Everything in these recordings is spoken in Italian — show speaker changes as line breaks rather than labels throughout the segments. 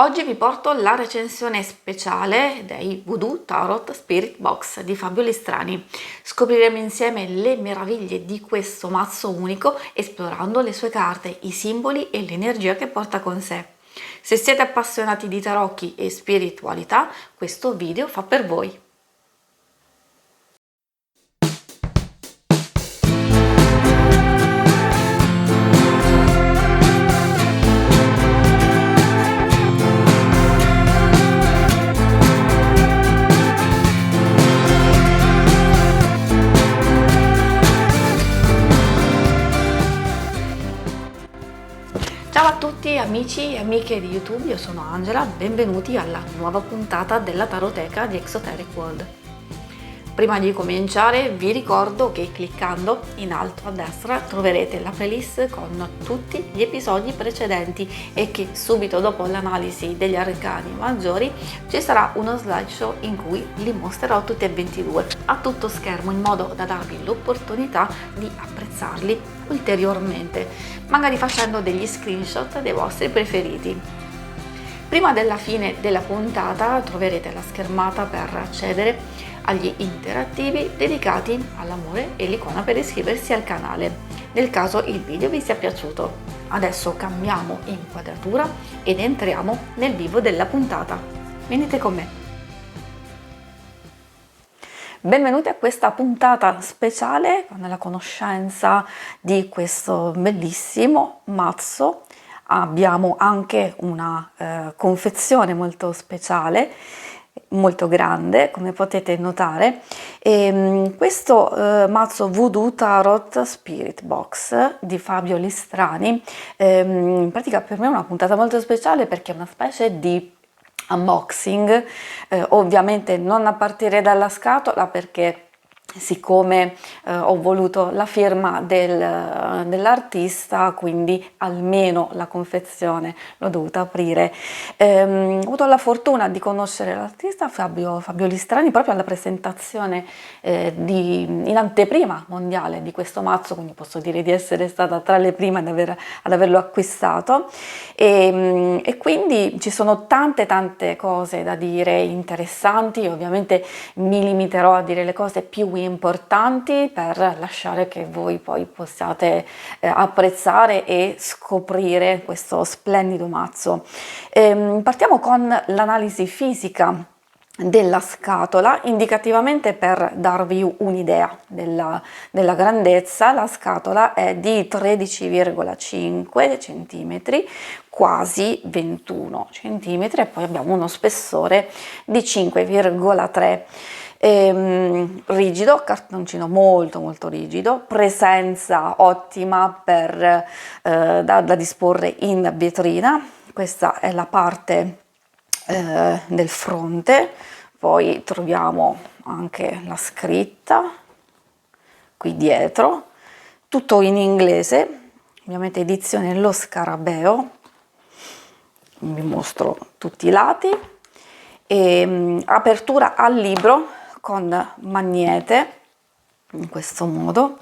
Oggi vi porto la recensione speciale dei Voodoo Tarot Spirit Box di Fabio Listrani. Scopriremo insieme le meraviglie di questo mazzo unico, esplorando le sue carte, i simboli e l'energia che porta con sé. Se siete appassionati di tarocchi e spiritualità, questo video fa per voi. Ciao a tutti amici e amiche di YouTube, io sono Angela, benvenuti alla nuova puntata della Taroteca di Exoteric World. Prima di cominciare vi ricordo che cliccando in alto a destra troverete la playlist con tutti gli episodi precedenti e che subito dopo l'analisi degli arcani maggiori ci sarà uno slideshow in cui li mostrerò tutti e 22 a tutto schermo, in modo da darvi l'opportunità di apprezzarli ulteriormente, magari facendo degli screenshot dei vostri preferiti. Prima della fine della puntata troverete la schermata per accedere agli interattivi dedicati all'amore e l'icona per iscriversi al canale, nel caso il video vi sia piaciuto. Adesso cambiamo inquadratura ed entriamo nel vivo della puntata. Venite con me. Benvenuti a questa puntata speciale con la conoscenza di questo bellissimo mazzo. Abbiamo anche una confezione molto speciale, molto grande, come potete notare. Questo mazzo Voodoo Tarot Spirit Box di Fabio Listrani, in pratica per me è una puntata molto speciale perché è una specie di unboxing, ovviamente non a partire dalla scatola, perché siccome ho voluto la firma dell'artista, quindi almeno la confezione l'ho dovuta aprire. Ho avuto la fortuna di conoscere l'artista Fabio Listrani proprio alla presentazione in anteprima mondiale di questo mazzo, quindi posso dire di essere stata tra le prime ad averlo acquistato, e quindi ci sono tante cose da dire interessanti. Ovviamente mi limiterò a dire le cose più importanti per lasciare che voi poi possiate apprezzare e scoprire questo splendido mazzo. Partiamo con l'analisi fisica della scatola, indicativamente per darvi un'idea della grandezza. La scatola è di 13,5 cm, quasi 21 cm, e poi abbiamo uno spessore di 5,3 rigido, cartoncino molto rigido, presenza ottima da disporre in vetrina. Questa è la parte del fronte, poi troviamo anche la scritta qui dietro, tutto in inglese, ovviamente edizione Lo Scarabeo. Vi mostro tutti i lati, e apertura al libro con magnete in questo modo,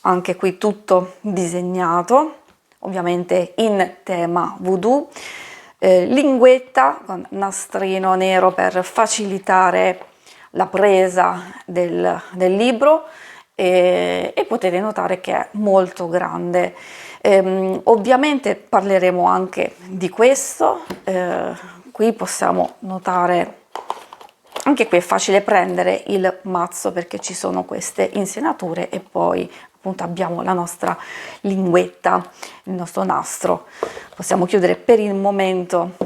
anche qui tutto disegnato ovviamente in tema voodoo, linguetta con nastrino nero per facilitare la presa del libro, e potete notare che è molto grande. Ovviamente parleremo anche di questo. Qui possiamo notare, anche qui è facile prendere il mazzo perché ci sono queste insenature, e poi appunto abbiamo la nostra linguetta, il nostro nastro. Possiamo chiudere per il momento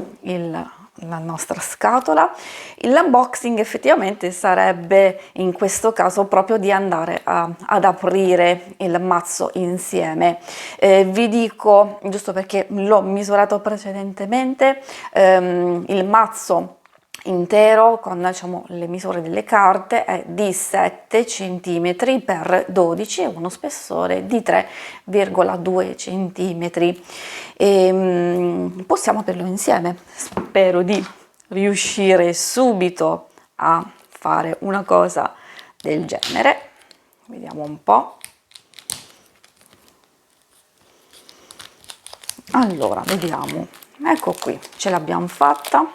la nostra scatola. L'unboxing effettivamente sarebbe in questo caso proprio di andare ad aprire il mazzo insieme. Vi dico, giusto perché l'ho misurato precedentemente, il mazzo intero con, diciamo, le misure delle carte è di 7 cm x 12 e uno spessore di 3,2 cm. Possiamo aprirlo insieme. Spero di riuscire subito a fare una cosa del genere. Vediamo un po'. Allora, vediamo ecco qui, ce l'abbiamo fatta.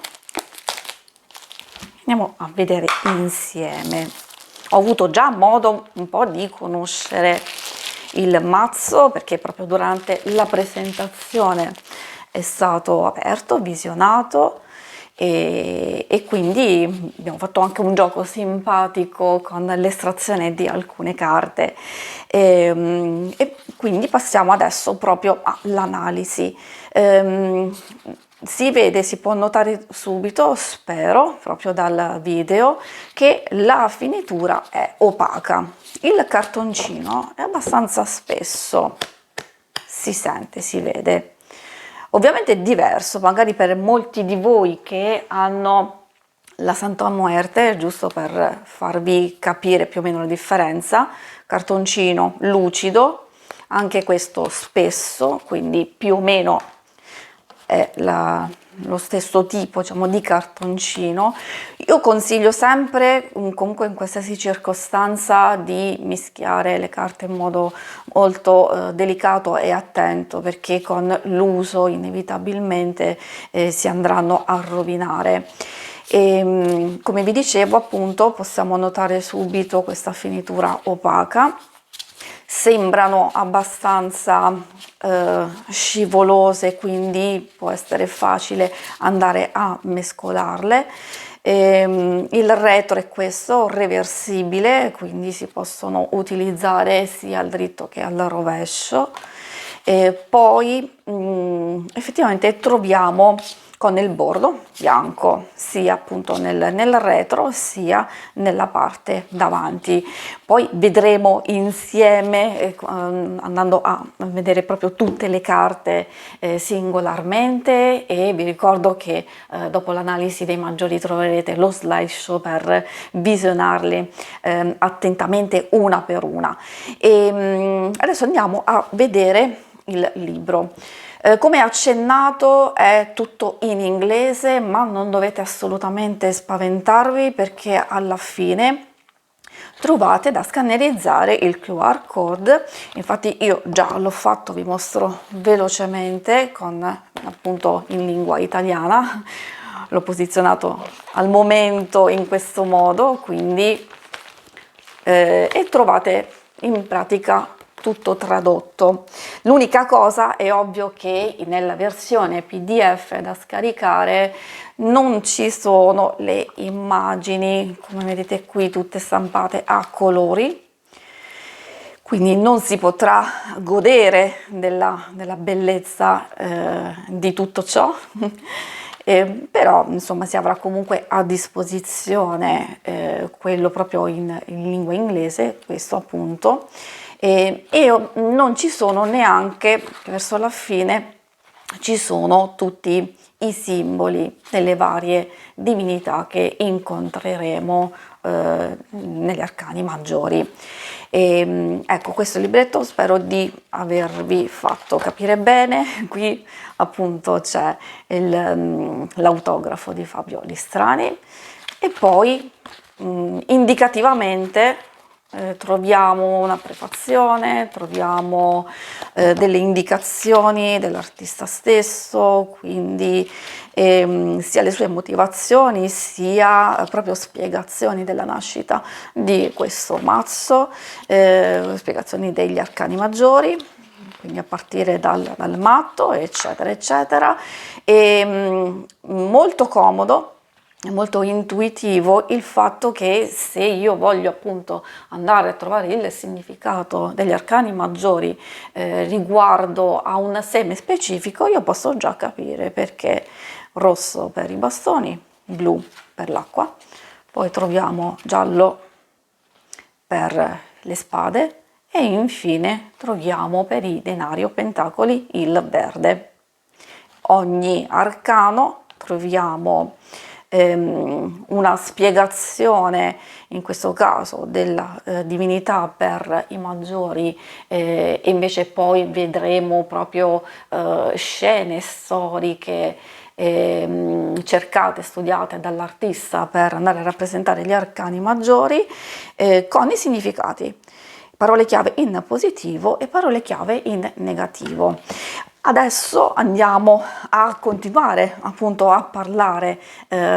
Andiamo a vedere insieme. Ho avuto già modo un po' di conoscere il mazzo, perché proprio durante la presentazione è stato aperto, visionato, e quindi abbiamo fatto anche un gioco simpatico con l'estrazione di alcune carte, e quindi passiamo adesso proprio all'analisi. Si vede, si può notare subito, spero, proprio dal video, che la finitura è opaca. Il cartoncino è abbastanza spesso, si sente, si vede. Ovviamente è diverso, magari per molti di voi che hanno la Santa Muerte, giusto per farvi capire più o meno la differenza, cartoncino lucido, anche questo spesso, quindi più o meno è lo stesso tipo, diciamo, di cartoncino. Io consiglio sempre, comunque in qualsiasi circostanza, di mischiare le carte in modo molto delicato e attento, perché con l'uso inevitabilmente si andranno a rovinare. E, come vi dicevo, appunto, possiamo notare subito questa finitura opaca. Sembrano abbastanza scivolose, quindi può essere facile andare a mescolarle. Il retro è questo, reversibile, quindi si possono utilizzare sia al dritto che al rovescio. Poi effettivamente troviamo con il bordo bianco sia appunto nel retro sia nella parte davanti. Poi vedremo insieme, andando a vedere proprio tutte le carte singolarmente, e vi ricordo che dopo l'analisi dei maggiori troverete lo slideshow per visionarli attentamente una per una. E adesso andiamo a vedere il libro. Come accennato è tutto in inglese, ma non dovete assolutamente spaventarvi, perché alla fine trovate da scannerizzare il QR code. Infatti io già l'ho fatto, vi mostro velocemente con appunto in lingua italiana, l'ho posizionato al momento in questo modo, quindi e trovate in pratica tutto tradotto. L'unica cosa è ovvio che nella versione PDF da scaricare non ci sono le immagini, come vedete qui, tutte stampate a colori, quindi non si potrà godere della bellezza di tutto ciò. Però insomma si avrà comunque a disposizione quello proprio in lingua inglese, questo appunto. E non ci sono neanche, verso la fine, ci sono tutti i simboli delle varie divinità che incontreremo negli arcani maggiori. E, ecco, questo libretto spero di avervi fatto capire bene. Qui appunto c'è l'autografo di Fabio Listrani, e poi indicativamente troviamo una prefazione, troviamo delle indicazioni dell'artista stesso, quindi sia le sue motivazioni sia proprio spiegazioni della nascita di questo mazzo, spiegazioni degli arcani maggiori, quindi a partire dal matto, eccetera, eccetera. E molto comodo, è molto intuitivo il fatto che se io voglio appunto andare a trovare il significato degli arcani maggiori riguardo a un seme specifico, io posso già capire, perché rosso per i bastoni, blu per l'acqua, poi troviamo giallo per le spade, e infine troviamo per i denari o pentacoli il verde. Ogni arcano troviamo una spiegazione, in questo caso della divinità per i maggiori, e invece poi vedremo proprio scene storiche cercate, studiate dall'artista per andare a rappresentare gli arcani maggiori con i significati, parole chiave in positivo e parole chiave in negativo. Adesso andiamo a continuare appunto a parlare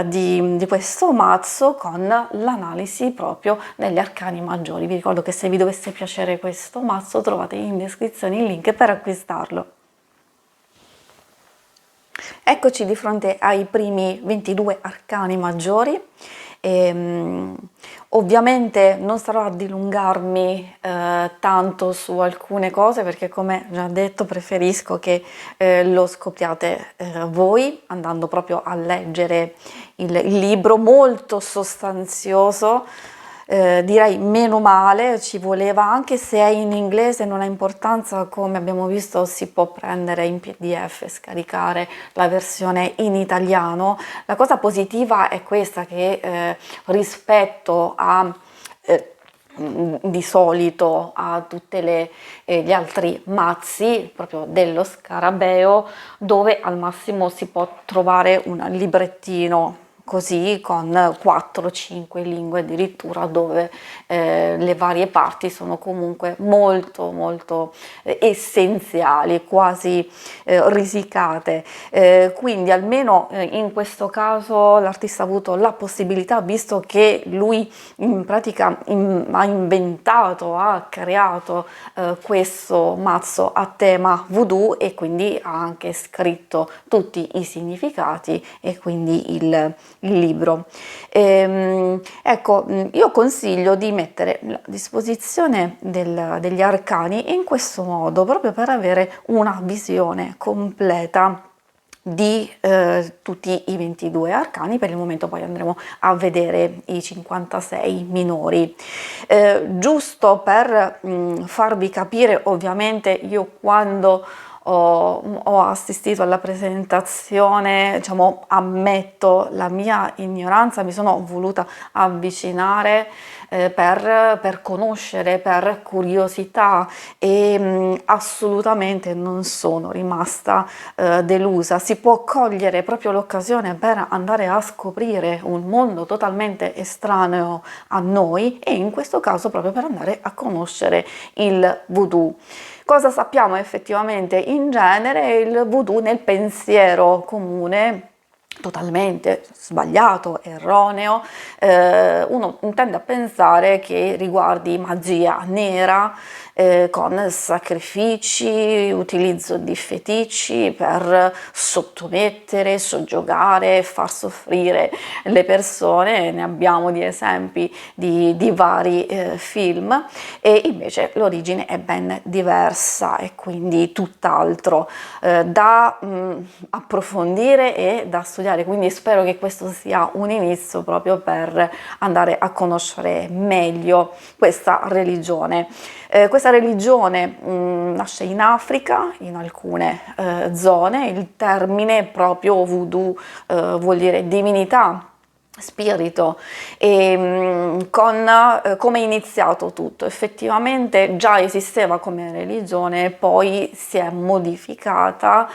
di questo mazzo con l'analisi proprio degli arcani maggiori. Vi ricordo che se vi dovesse piacere questo mazzo trovate in descrizione il link per acquistarlo. Eccoci di fronte ai primi 22 arcani maggiori. Ovviamente non starò a dilungarmi tanto su alcune cose perché, come già detto, preferisco che lo scopriate voi andando proprio a leggere il libro, molto sostanzioso. Direi meno male, ci voleva, anche se è in inglese non ha importanza, come abbiamo visto si può prendere in PDF e scaricare la versione in italiano. La cosa positiva è questa, che rispetto a di solito a tutti gli altri mazzi proprio dello scarabeo, dove al massimo si può trovare un librettino così con 4-5 lingue addirittura, dove le varie parti sono comunque molto essenziali, quasi risicate, quindi almeno in questo caso l'artista ha avuto la possibilità, visto che lui in pratica ha inventato, ha creato questo mazzo a tema voodoo, e quindi ha anche scritto tutti i significati e quindi il libro. Ecco, io consiglio di mettere a disposizione degli arcani in questo modo, proprio per avere una visione completa di tutti i 22 arcani. Per il momento poi andremo a vedere i 56 minori. Giusto per farvi capire, ovviamente io quando ho assistito alla presentazione, diciamo, ammetto la mia ignoranza, mi sono voluta avvicinare per conoscere, per curiosità, e assolutamente non sono rimasta delusa. Si può cogliere proprio l'occasione per andare a scoprire un mondo totalmente estraneo a noi, e in questo caso proprio per andare a conoscere il voodoo. Cosa sappiamo effettivamente? In genere il voodoo nel pensiero comune, totalmente sbagliato, erroneo, uno tende a pensare che riguardi magia nera, con sacrifici, utilizzo di feticci per sottomettere, soggiogare, far soffrire le persone. Ne abbiamo di esempi di vari film, e invece l'origine è ben diversa e quindi tutt'altro da approfondire e da studiare. Quindi spero che questo sia un inizio proprio per andare a conoscere meglio questa religione. Questa religione nasce in Africa, in alcune zone. Il termine proprio voodoo vuol dire divinità, spirito, e come è iniziato tutto. Effettivamente già esisteva come religione, poi si è modificata,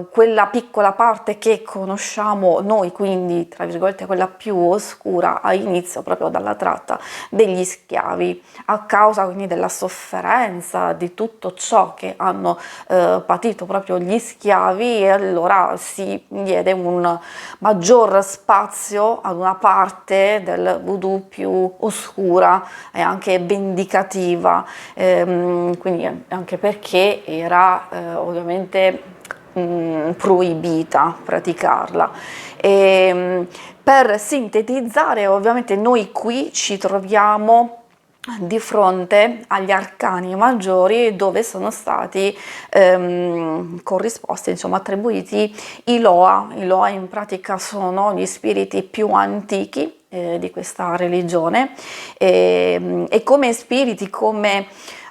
quella piccola parte che conosciamo noi, quindi tra virgolette quella più oscura, ha inizio proprio dalla tratta degli schiavi, a causa quindi della sofferenza, di tutto ciò che hanno patito proprio gli schiavi, e allora si diede un maggior spazio ad una parte del voodoo più oscura e anche vendicativa, quindi anche perché era ovviamente proibita praticarla. Per sintetizzare, ovviamente noi qui ci troviamo di fronte agli arcani maggiori, dove sono stati corrisposti, insomma, attribuiti i Loa. I Loa in pratica sono gli spiriti più antichi di questa religione, e come spiriti, come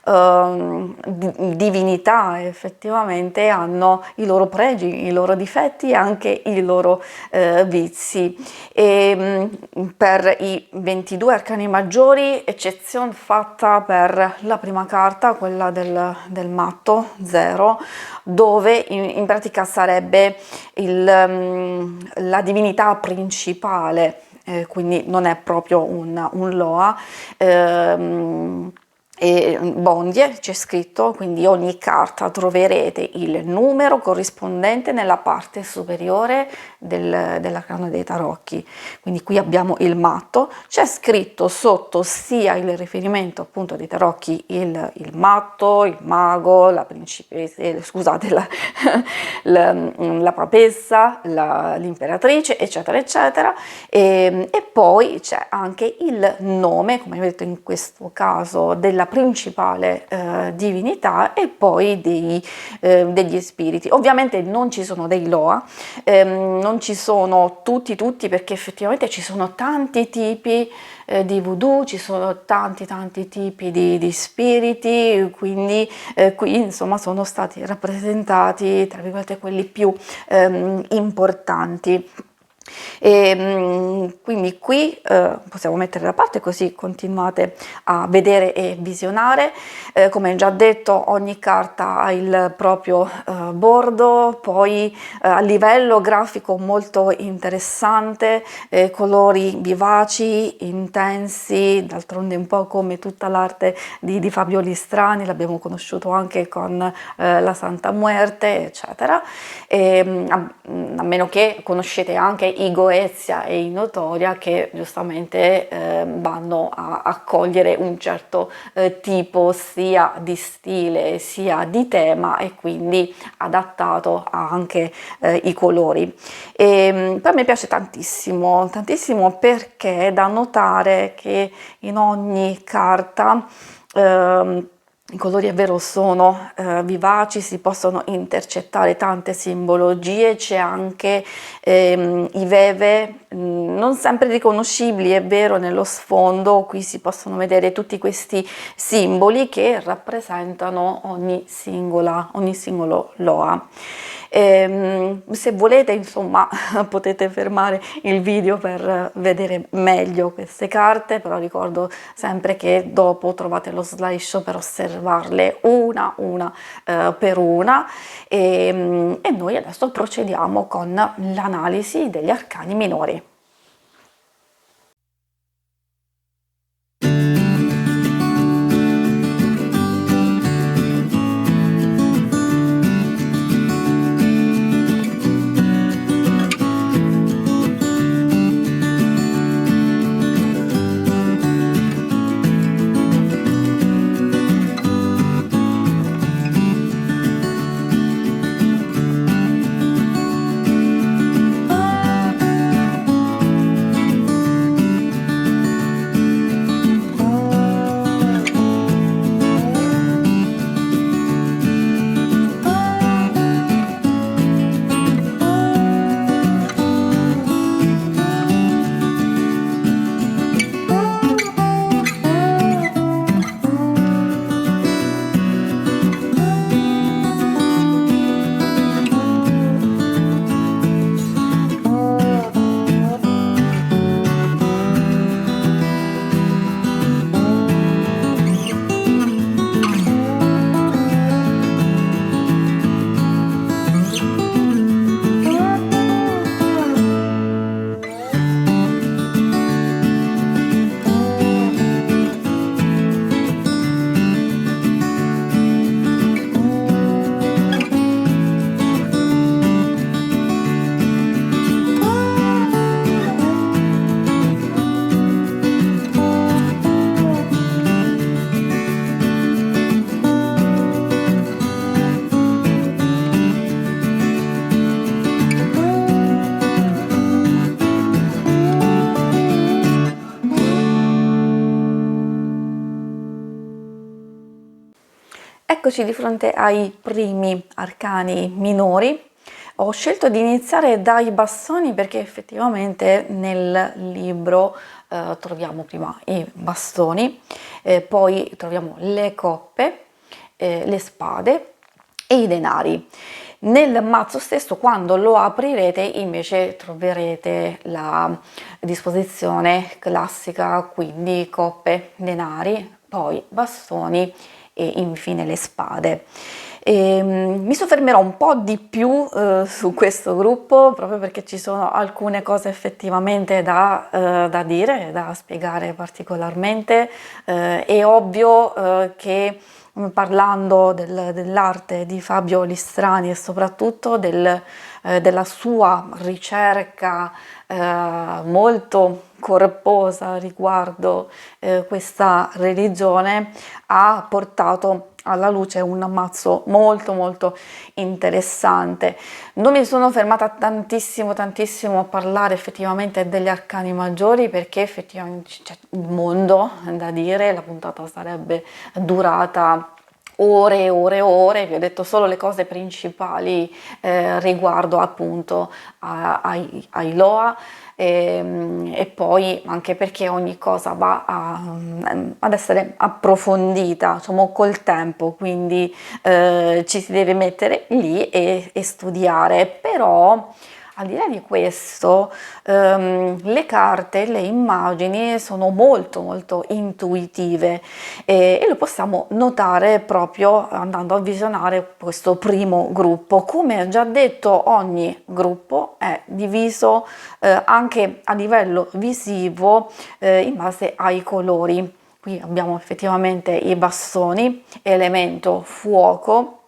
divinità, effettivamente hanno i loro pregi, i loro difetti e anche i loro vizi. E per i 22 arcani maggiori, eccezione fatta per la prima carta, quella del matto 0, dove in pratica sarebbe la divinità principale, quindi non è proprio un Loa, e bondie c'è scritto, quindi ogni carta troverete il numero corrispondente nella parte superiore dell'arcano dei tarocchi. Quindi qui abbiamo il matto, c'è scritto sotto sia il riferimento appunto dei tarocchi, il matto, il mago, la principessa, scusate, la papessa, l'imperatrice, eccetera eccetera, e poi c'è anche il nome, come vedete in questo caso, della principale divinità e poi degli spiriti. Ovviamente non ci sono dei Loa, non ci sono tutti perché effettivamente ci sono tanti tipi di voodoo, ci sono tanti tipi di spiriti, quindi qui insomma sono stati rappresentati tra virgolette quelli più importanti. E quindi qui possiamo mettere da parte, così continuate a vedere e visionare. Come già detto, ogni carta ha il proprio bordo, poi a livello grafico molto interessante, colori vivaci, intensi, d'altronde un po' come tutta l'arte di Fabio Listrani, l'abbiamo conosciuto anche con la Santa Muerte, eccetera. A meno che conoscete anche i Goetzia e i Notoria, che giustamente vanno a cogliere un certo tipo sia di stile sia di tema, e quindi adattato anche i colori. Poi a me piace tantissimo perché è da notare che in ogni carta i colori, è vero, sono vivaci, si possono intercettare tante simbologie, c'è anche i veve non sempre riconoscibili, è vero, nello sfondo. Qui si possono vedere tutti questi simboli che rappresentano ogni singolo Loa. Se volete, insomma, potete fermare il video per vedere meglio queste carte, però ricordo sempre che dopo trovate lo slideshow per osservarle una per una, e noi adesso procediamo con l'analisi degli arcani minori. Eccoci di fronte ai primi arcani minori. Ho scelto di iniziare dai bastoni perché effettivamente nel libro troviamo prima i bastoni, poi troviamo le coppe, le spade e i denari. Nel mazzo stesso, quando lo aprirete, invece troverete la disposizione classica, quindi coppe, denari, poi bastoni e infine le spade. E, mi soffermerò un po' di più su questo gruppo proprio perché ci sono alcune cose effettivamente da dire, da spiegare particolarmente. È ovvio che parlando dell'arte di Fabio Listrani e soprattutto della sua ricerca molto corposa riguardo questa religione, ha portato alla luce un ammazzo molto interessante. Non mi sono fermata tantissimo a parlare effettivamente degli arcani maggiori perché effettivamente c'è un mondo da dire, la puntata sarebbe durata ore e ore, vi ho detto solo le cose principali riguardo appunto ai Loa. E poi anche perché ogni cosa va ad essere approfondita, diciamo, col tempo, quindi ci si deve mettere lì e studiare, però al di là di questo le carte, le immagini sono molto intuitive e lo possiamo notare proprio andando a visionare questo primo gruppo. Come già detto, ogni gruppo è diviso anche a livello visivo in base ai colori. Qui abbiamo effettivamente i bastoni, elemento fuoco,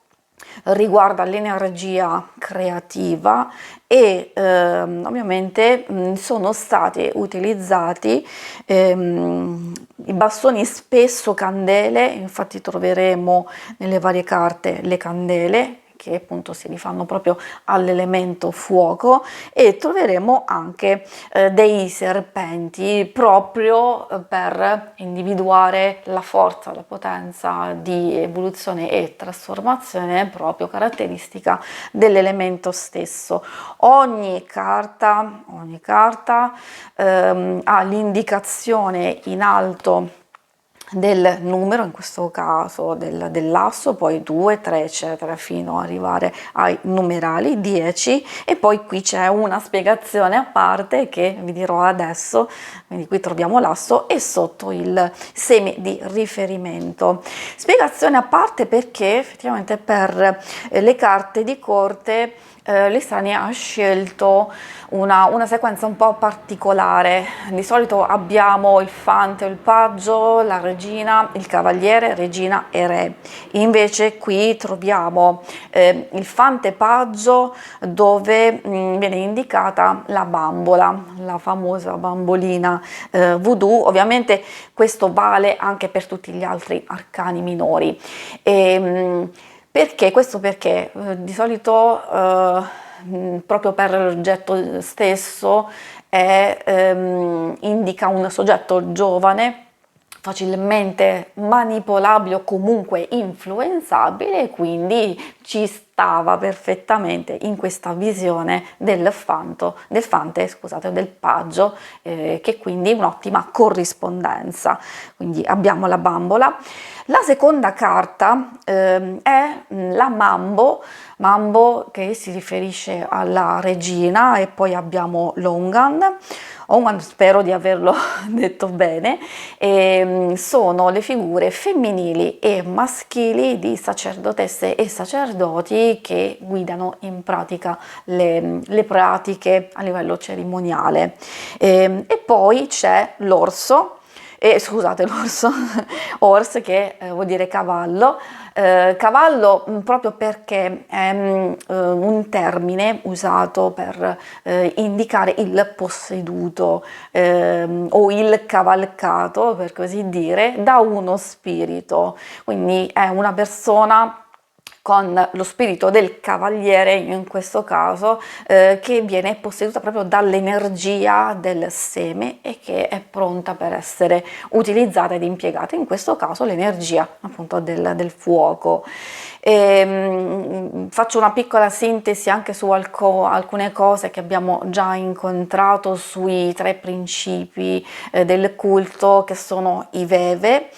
riguarda l'energia creativa e ovviamente sono stati utilizzati i bastoni spesso candele, infatti troveremo nelle varie carte le candele che appunto si rifanno proprio all'elemento fuoco, e troveremo anche dei serpenti proprio per individuare la forza, la potenza di evoluzione e trasformazione proprio caratteristica dell'elemento stesso. Ogni carta ha l'indicazione in alto del numero, in questo caso dell'asso, poi 2, 3 eccetera fino ad arrivare ai numerali 10, e poi qui c'è una spiegazione a parte che vi dirò adesso. Quindi qui troviamo l'asso e sotto il seme di riferimento. Spiegazione a parte perché effettivamente per le carte di corte Listrani ha scelto una sequenza un po' particolare. Di solito abbiamo il fante o il paggio, la regina, il cavaliere, regina e re. Invece qui troviamo il fante paggio dove viene indicata la bambola, la famosa bambolina voodoo. Ovviamente questo vale anche per tutti gli altri arcani minori. Perché? Questo perché di solito proprio per l'oggetto stesso indica un soggetto giovane, facilmente manipolabile o comunque influenzabile, e quindi ci stava perfettamente in questa visione del fante, scusate, del paggio, che quindi un'ottima corrispondenza. Quindi abbiamo la bambola. La seconda carta è la Mambo che si riferisce alla regina, e poi abbiamo l'Ongan, spero di averlo detto bene. Sono le figure femminili e maschili di sacerdotesse e sacerdoti che guidano in pratica le pratiche a livello cerimoniale. E poi c'è l'orso. L'orso, horse, che vuol dire cavallo. Cavallo proprio perché è un termine usato per indicare il posseduto o il cavalcato, per così dire, da uno spirito. Quindi è una persona con lo spirito del cavaliere, in questo caso, che viene posseduta proprio dall'energia del seme e che è pronta per essere utilizzata ed impiegata, in questo caso l'energia appunto del fuoco. Faccio una piccola sintesi anche su alcune cose che abbiamo già incontrato sui 3 principi del culto, che sono i Veve,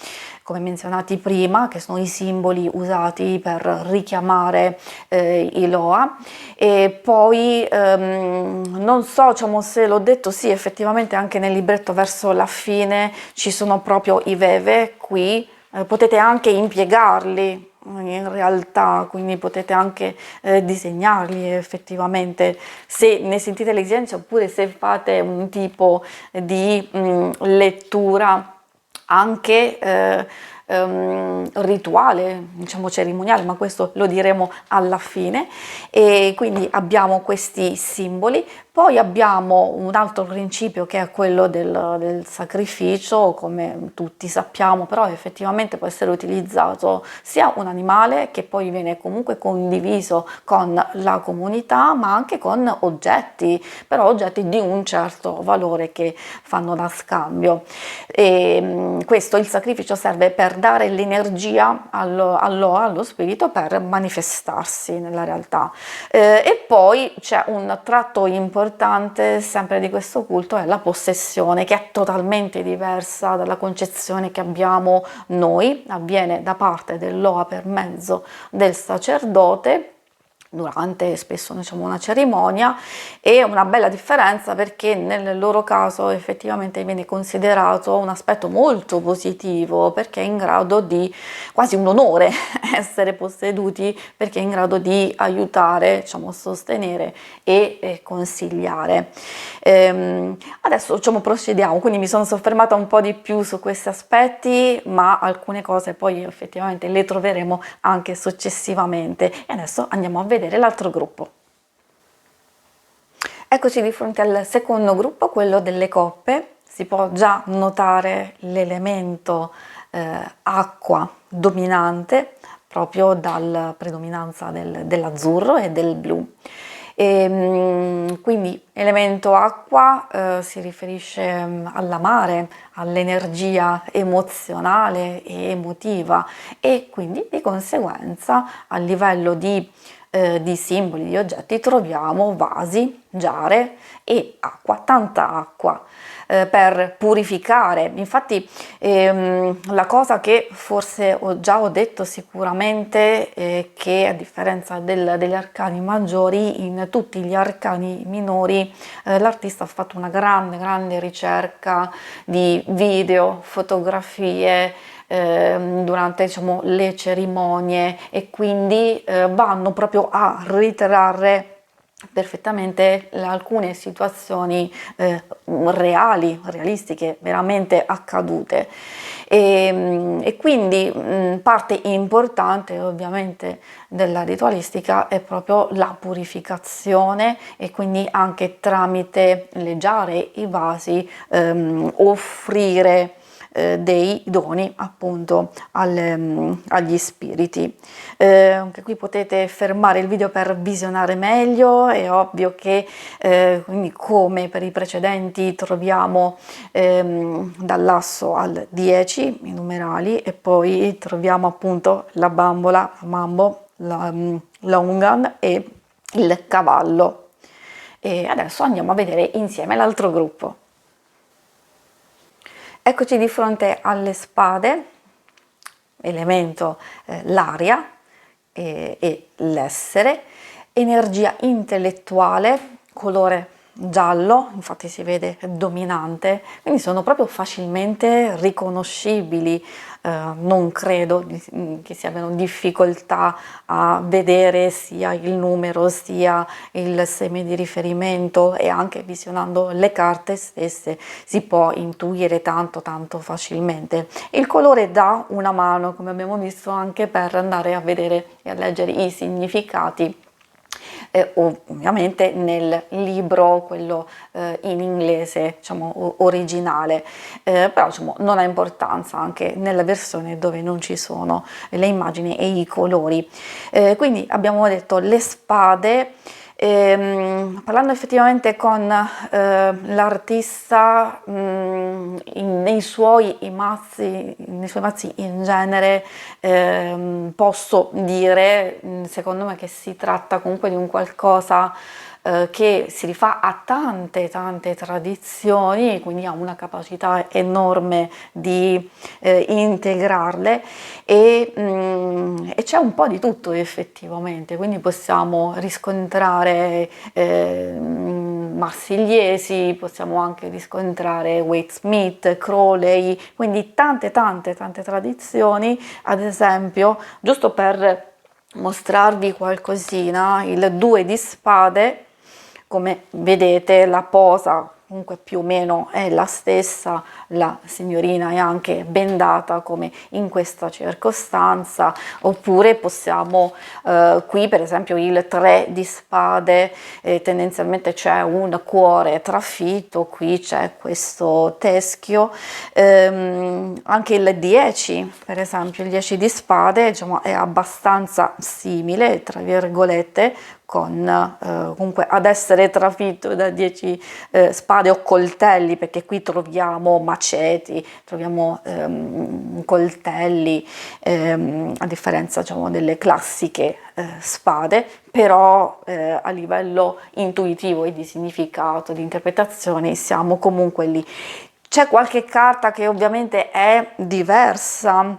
come menzionati prima, che sono i simboli usati per richiamare i Loa. E poi non so, diciamo, se l'ho detto, sì, effettivamente anche nel libretto verso la fine ci sono proprio i Veve. Qui potete anche impiegarli in realtà, quindi potete anche disegnarli effettivamente se ne sentite l'esigenza, oppure se fate un tipo di lettura anche rituale, diciamo cerimoniale, ma questo lo diremo alla fine. E quindi abbiamo questi simboli. Poi abbiamo un altro principio che è quello del sacrificio, come tutti sappiamo, però effettivamente può essere utilizzato sia un animale, che poi viene comunque condiviso con la comunità, ma anche con oggetti, però oggetti di un certo valore che fanno da scambio. E questo, il sacrificio, serve per dare l'energia allo spirito per manifestarsi nella realtà. E poi c'è un tratto importante sempre di questo culto, è la possessione, che è totalmente diversa dalla concezione che abbiamo noi. Avviene da parte dell'Oa per mezzo del sacerdote durante spesso, diciamo, una cerimonia, e una bella differenza perché nel loro caso effettivamente viene considerato un aspetto molto positivo, perché è in grado di, quasi un onore essere posseduti, perché è in grado di aiutare, diciamo, sostenere e consigliare. Adesso, diciamo, procediamo, quindi mi sono soffermata un po' di più su questi aspetti, ma alcune cose poi effettivamente le troveremo anche successivamente. E adesso andiamo a vedere l'altro gruppo. Eccoci di fronte al secondo gruppo, quello delle coppe. Si può già notare l'elemento acqua dominante, proprio dalla predominanza dell'azzurro e del blu. Quindi elemento acqua si riferisce all'amare, all'energia emozionale e emotiva, e quindi di conseguenza a livello di simboli, di oggetti, troviamo vasi, giare e acqua, tanta acqua per purificare. Infatti la cosa che forse ho detto sicuramente è che, a differenza degli arcani maggiori, in tutti gli arcani minori l'artista ha fatto una grande ricerca di video, fotografie durante, diciamo, le cerimonie, e quindi vanno proprio a ritrarre perfettamente alcune situazioni realistiche, veramente accadute. E quindi parte importante ovviamente della ritualistica è proprio la purificazione, e quindi anche tramite le giare, i vasi, offrire dei doni appunto agli spiriti. Anche qui potete fermare il video per visionare meglio. È ovvio che quindi, come per i precedenti, troviamo dall'asso al 10 i numerali, e poi troviamo appunto la bambola, mambo, l'ungan e il cavallo. E adesso andiamo a vedere insieme l'altro gruppo. Eccoci di fronte alle spade, elemento l'aria e l'essere, energia intellettuale, colore giallo, infatti si vede dominante, quindi sono proprio facilmente riconoscibili. Non credo che si abbiano difficoltà a vedere sia il numero sia il seme di riferimento, e anche visionando le carte stesse si può intuire tanto facilmente. Il colore dà una mano, come abbiamo visto, anche per andare a vedere e a leggere i significati. Ovviamente nel libro, quello in inglese, diciamo, originale, però, diciamo, non ha importanza anche nella versione dove non ci sono le immagini e i colori. Quindi abbiamo detto le spade. Parlando effettivamente con l'artista, nei suoi mazzi in genere, posso dire, secondo me, che si tratta comunque di un qualcosa che si rifà a tante tradizioni, quindi ha una capacità enorme di integrarle, e c'è un po' di tutto effettivamente, quindi possiamo riscontrare marsigliesi, possiamo anche riscontrare Waite Smith, Crowley, quindi tante tradizioni. Ad esempio, giusto per mostrarvi qualcosina, il 2 di spade, come vedete la posa comunque più o meno è la stessa, la signorina è anche bendata come in questa circostanza, oppure possiamo qui per esempio il 3 di spade, tendenzialmente c'è un cuore trafitto, qui c'è questo teschio, anche il 10 per esempio, il 10 di spade, diciamo, è abbastanza simile tra virgolette con comunque ad essere trafitto da 10 spade o coltelli, perché qui troviamo maceti, troviamo coltelli, a differenza, diciamo, delle classiche spade, però a livello intuitivo e di significato, di interpretazione siamo comunque lì. C'è qualche carta che ovviamente è diversa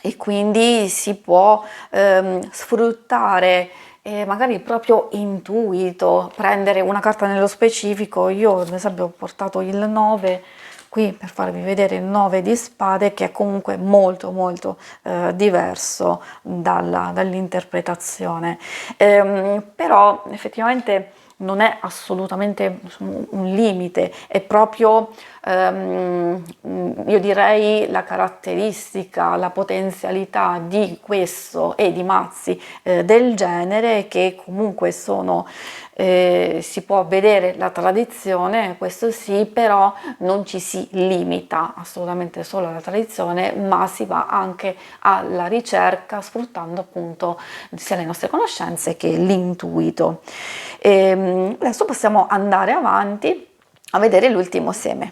e quindi si può sfruttare magari proprio intuito, prendere una carta nello specifico. Io ad esempio ho portato il 9 qui per farvi vedere il 9 di spade, che è comunque molto diverso dall'interpretazione, però effettivamente non è assolutamente un limite, è proprio io direi la caratteristica, la potenzialità di questo e di mazzi del genere, che comunque sono si può vedere la tradizione, questo sì, però non ci si limita assolutamente solo alla tradizione, ma si va anche alla ricerca sfruttando appunto sia le nostre conoscenze che l'intuito. Adesso possiamo andare avanti a vedere l'ultimo seme.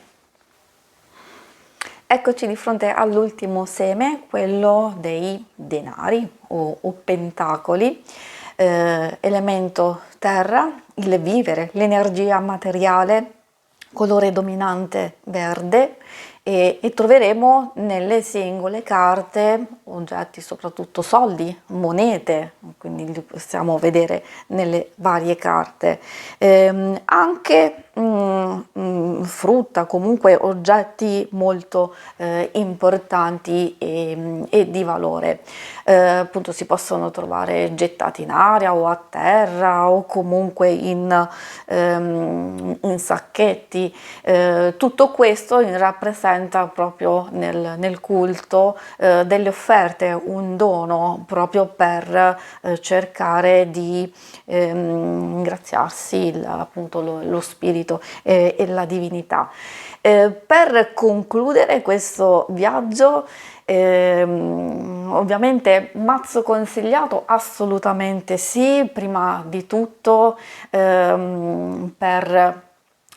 Eccoci di fronte all'ultimo seme, quello dei denari o pentacoli, elemento terra, il vivere, l'energia materiale, colore dominante verde, e troveremo nelle singole carte oggetti, soprattutto soldi, monete, quindi li possiamo vedere nelle varie carte, anche frutta, comunque oggetti molto importanti e di valore. Appunto si possono trovare gettati in aria o a terra o comunque in sacchetti. Tutto questo rappresenta proprio nel culto delle offerte, un dono proprio per cercare di ringraziarsi appunto lo spirito e la divinità. Per concludere questo viaggio, ovviamente mazzo consigliato assolutamente sì, prima di tutto per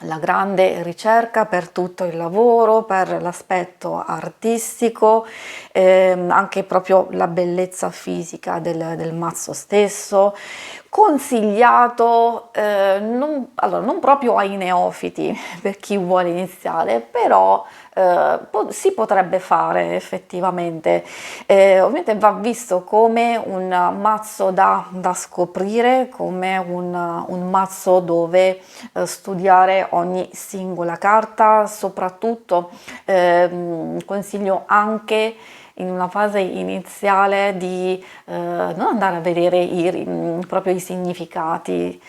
la grande ricerca, per tutto il lavoro, per l'aspetto artistico, anche proprio la bellezza fisica del mazzo stesso. Consigliato non proprio ai neofiti, per chi vuole iniziare, però si potrebbe fare effettivamente. Ovviamente va visto come un mazzo da scoprire, come un mazzo dove studiare ogni singola carta. Soprattutto consiglio anche in una fase iniziale di non andare a vedere proprio i significati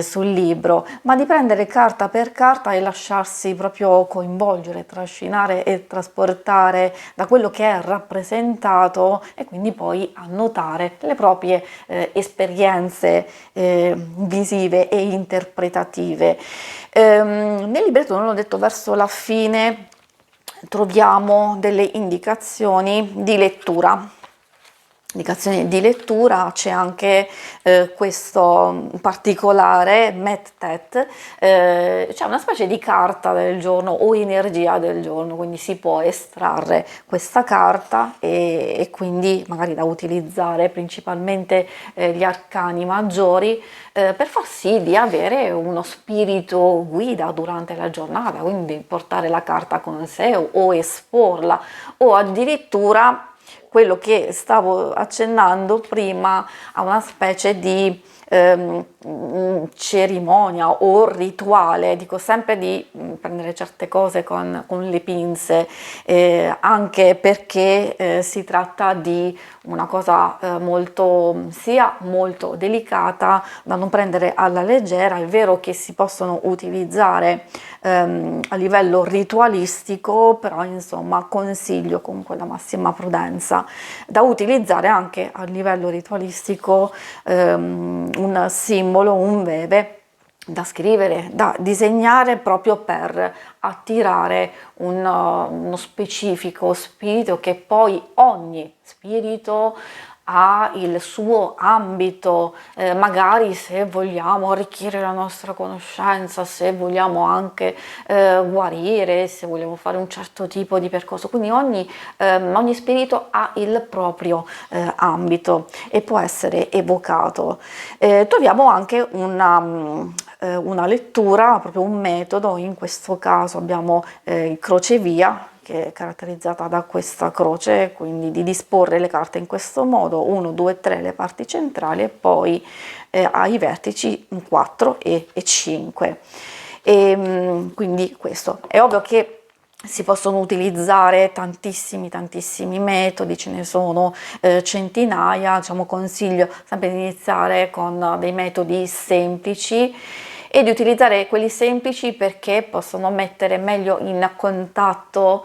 sul libro, ma di prendere carta per carta e lasciarsi proprio coinvolgere, trascinare e trasportare da quello che è rappresentato, e quindi poi annotare le proprie esperienze visive e interpretative. Nel libretto, non l'ho detto, verso la fine troviamo delle indicazioni di lettura. C'è anche questo particolare Met-Tet, c'è una specie di carta del giorno o energia del giorno, quindi si può estrarre questa carta e quindi magari da utilizzare principalmente gli arcani maggiori per far sì di avere uno spirito guida durante la giornata, quindi portare la carta con sé o esporla, o addirittura quello che stavo accennando prima, a una specie di cerimonia o rituale. Dico sempre di prendere certe cose con le pinze, anche perché si tratta di una cosa sia molto delicata da non prendere alla leggera. È vero che si possono utilizzare a livello ritualistico, però insomma consiglio comunque la massima prudenza. Da utilizzare anche a livello ritualistico un simbolo, un veve da scrivere, da disegnare, proprio per attirare uno specifico spirito, che poi ogni spirito ha il suo ambito, magari se vogliamo arricchire la nostra conoscenza, se vogliamo anche guarire, se vogliamo fare un certo tipo di percorso. Quindi ogni spirito ha il proprio ambito e può essere evocato. Troviamo anche una lettura, proprio un metodo. In questo caso abbiamo il crocevia, che è caratterizzata da questa croce, quindi di disporre le carte in questo modo: 1, 2, 3 le parti centrali, e poi ai vertici 4 e 5. Quindi questo è ovvio che si possono utilizzare tantissimi metodi, ce ne sono centinaia. Diciamo, consiglio sempre di iniziare con dei metodi semplici e di utilizzare quelli semplici perché possono mettere meglio in contatto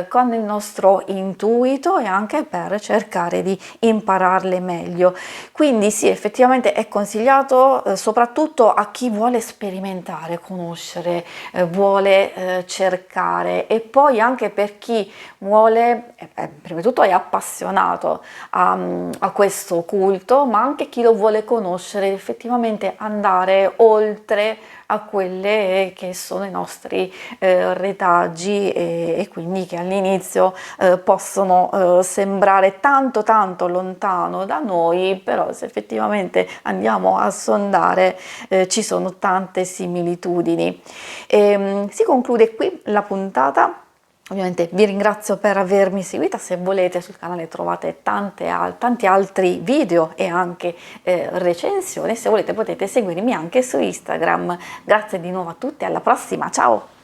con il nostro intuito, e anche per cercare di impararle meglio. Quindi sì, effettivamente è consigliato soprattutto a chi vuole sperimentare, conoscere, vuole cercare, e poi anche per chi vuole, prima di tutto è appassionato a questo culto, ma anche chi lo vuole conoscere, effettivamente andare oltre a quelle che sono i nostri retaggi, e quindi che all'inizio possono sembrare tanto lontano da noi, però se effettivamente andiamo a sondare ci sono tante similitudini. Si conclude qui la puntata. Ovviamente vi ringrazio per avermi seguita. Se volete, sul canale trovate tanti altri video e anche recensioni. Se volete potete seguirmi anche su Instagram. Grazie di nuovo a tutti, alla prossima, ciao!